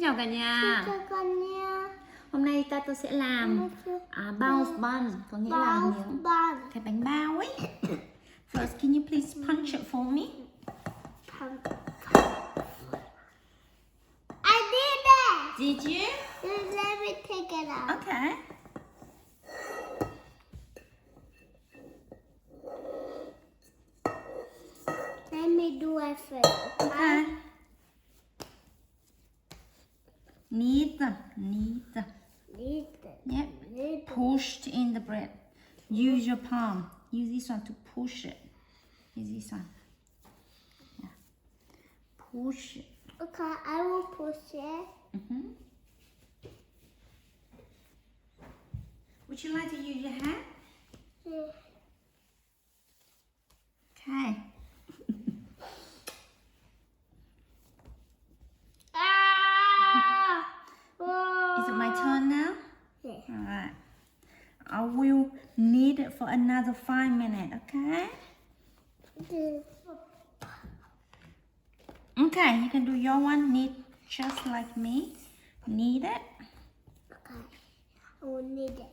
chào cả nhà. Chào cả nhà. Hôm nay Tato sẽ làm bun, có nghĩa là miếng cái bánh bao ấy. First, can you please punch it for me? I did it. Did you? Let me take it out. Okay. Let me do it first. Okay. Neither. Yep. Pushed in the bread. Use your palm. Use this one to push it. Use this one. Yeah. Push it. Okay, I will push it. Would you like to use your hand? Yeah. Okay. Is it my turn now? Yeah. Alright. I will knead it for another 5 minutes, okay? Okay, you can do your one. Knead just like me. Knead it. Okay, I will need it.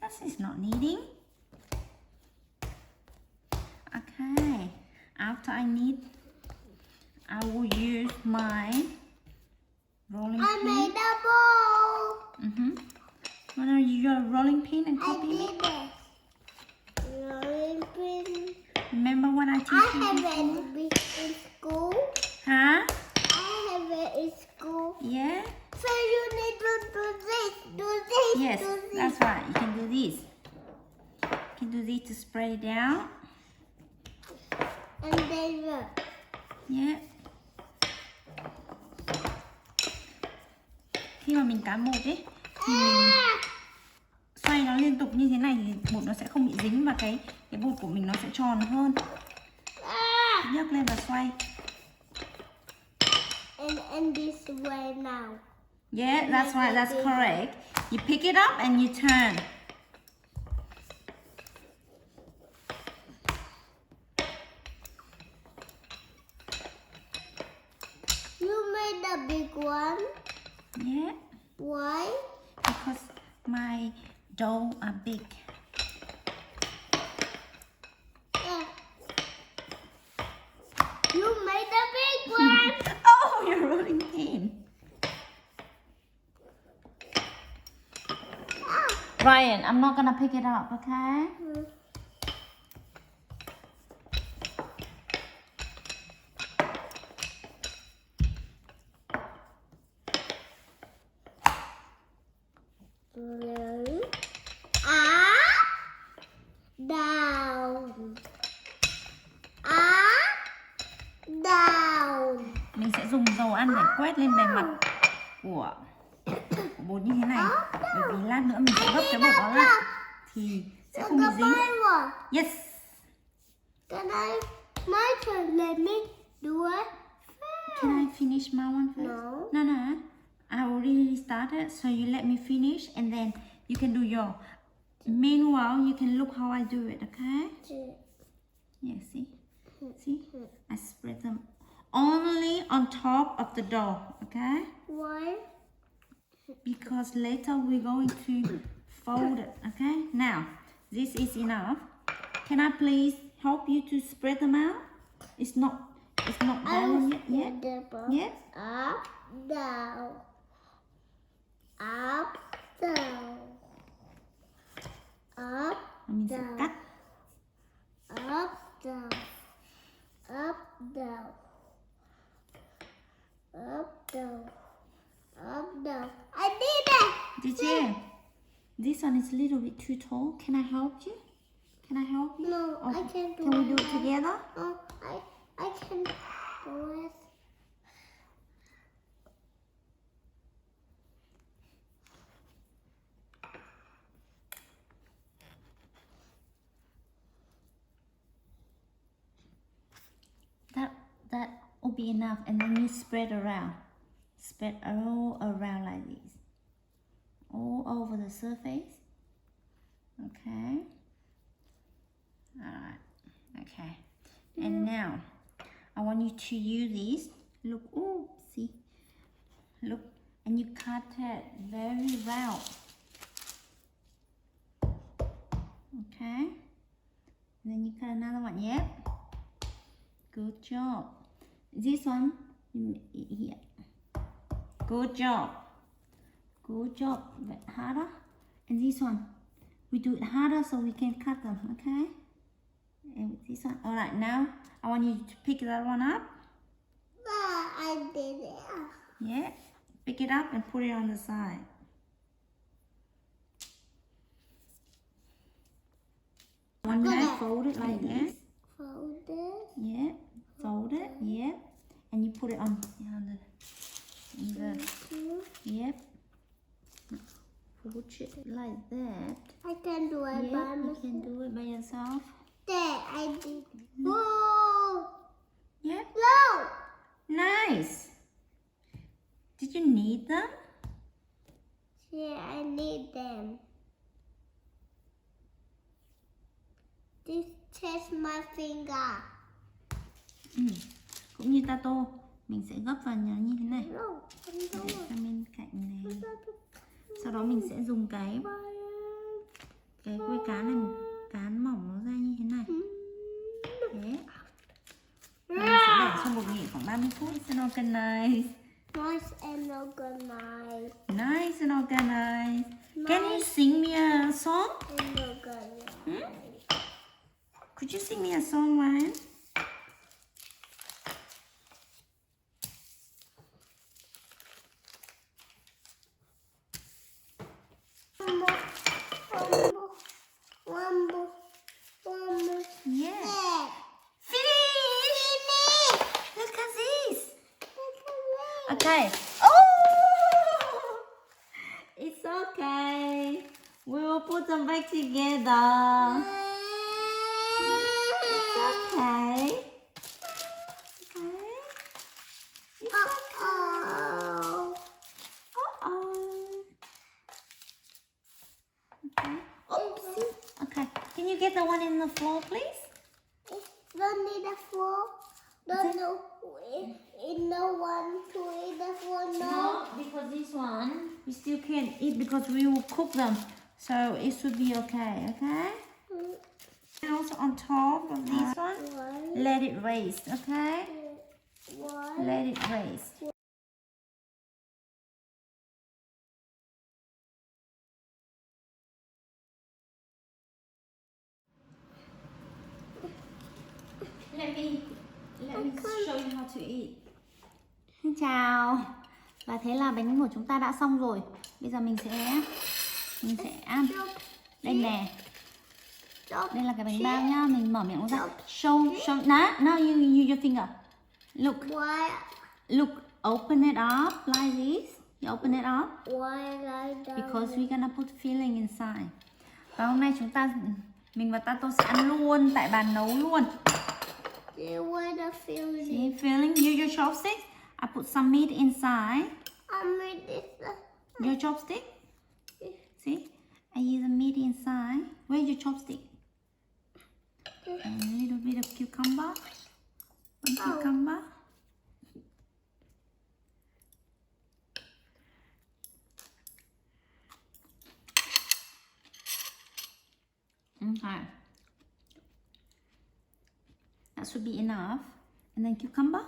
This is not kneading. Okay. After I knead, I will use my rolling I pin. made a bowl. Wanna use your rolling pin and I copy me? did it. Rolling pin. Remember when I I teach you have before? it in school. Huh? I have it in school. Yeah? So you need to do this, Yes, do this. that's right. You can do this. You can do this to spread it out. And then look. Yeah. Khi mà mình cán bột ấy thì mình xoay nó liên tục như thế này thì bột nó sẽ không bị dính và cái bột của mình nó sẽ tròn hơn. Nhấc lên và xoay. And this way now. Yeah, that's right. That's correct. You pick it up and you turn. You made a big one. Yeah, Why? because my dough are big. Yeah. You made a big one. Oh, you're rolling pin. Ryan, I'm not gonna pick it up, okay? Down. Up, down. Mình sẽ dùng dầu ăn để quét lên bề mặt của bột như thế này. Bởi vì lát nữa mình sẽ gấp cái bột đó lại thì sẽ không bị dính. Yes. Can I? My turn. Let me do it. Can I finish my one first? No. No. I already started, so you let me finish and then you can do your. Meanwhile, you can look how I do it, okay? Yeah, see? See? I spread them only on top of the dough, okay? Why? Because later we're going to fold it, okay? Now, this is enough. Can I please help you to spread them out? It's not down yet. Yes? Up, down. Up, down. Up, Mình sẽ cắt. up, down. Up, down. Up, down. Up, down. I did it! Did you? This one is a little bit too tall. Can I help you? Can I help you? No, I Okay. can't do Can we do it. it together? No, I can do it. That will be enough, and then you spread around. Spread all around like this. All over the surface. Okay. Alright. Okay. And now I want you to use this Look, oh, see, look, and you cut it very well. Okay, and then you cut another one. Yep, good job. This one, here. Good job. Good job. Bit harder. And this one, we do it harder so we can cut them. Okay. And with this one, all right. Now I want you to pick that one up. I did it. Yeah, pick it up and put it on the side. One hand, fold it like this. Fold it. Yeah, fold it. Yeah, and you put it on the yep. Push it like that. I can do it Yeah, by you myself. can do it by yourself. There, I did. Whoa! Yep. No! Nice. Did you need them? Yeah, I need them. This touch my finger. Cũng như Tato, mình sẽ gấp vào như thế này. No, Để sang bên cạnh này. Sau đó mình sẽ dùng cái que cán này, cán mỏng nó ra như thế này. Thế. Và mình sẽ để trong bột nghỉ khoảng 30 phút. Nice and organized. Nice and organized. Nice and organized. Can you sing me a song? And organized. Could you sing me a song, Ryan? One more. Yeah. Yeah. Finish! Look at this. Look at me. Okay. Oh! It's okay. We will put them back together. It's okay. Okay. It's okay. Uh-oh. Uh-oh. Okay. Oopsie. Okay. Can you get the one in the floor, please? Don't need a fork. Don't know. No one to eat the fork. No. Because this one we still can't eat because we will cook them. So it should be okay, okay? And also on top of this one, let it raise, okay? One. Let it raise. Let me show you how to eat. Xin chào. Và thế là bánh của chúng ta đã xong rồi. Bây giờ mình sẽ ăn. Đây nè. Đây là cái bánh bao nhá. Mình mở miệng ra. Show. No, you use your finger. Look. Why? Look. Open it up like this. You open it up. Why like that? Because we're gonna put filling inside. Và hôm nay mình và Tato sẽ ăn luôn tại bàn nấu luôn. Where the filling? See, filling. Use your chopstick. I put some meat inside. I made this. Your chopstick. See, I use the meat inside. Where's your chopstick? And a little bit of cucumber. One cucumber. Okay. That should be enough. And then cucumber.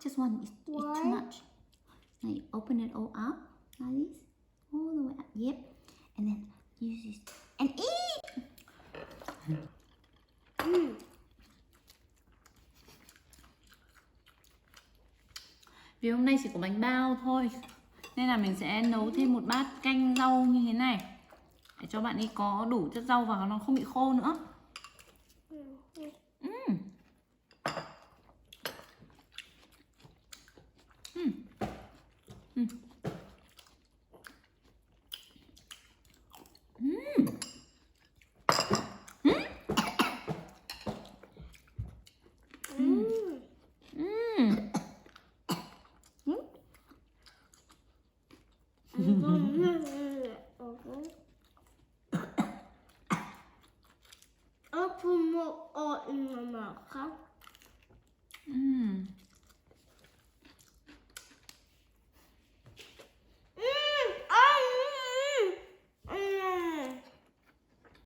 Just one. It's too much. Now you open it all up like this. All the way up. Yep. And then use this. And eat! Vì hôm nay chỉ có bánh bao thôi nên là mình sẽ nấu thêm một bát canh rau như thế này để cho bạn ấy có đủ chất rau và nó không bị khô nữa. Open or in my mouth, huh?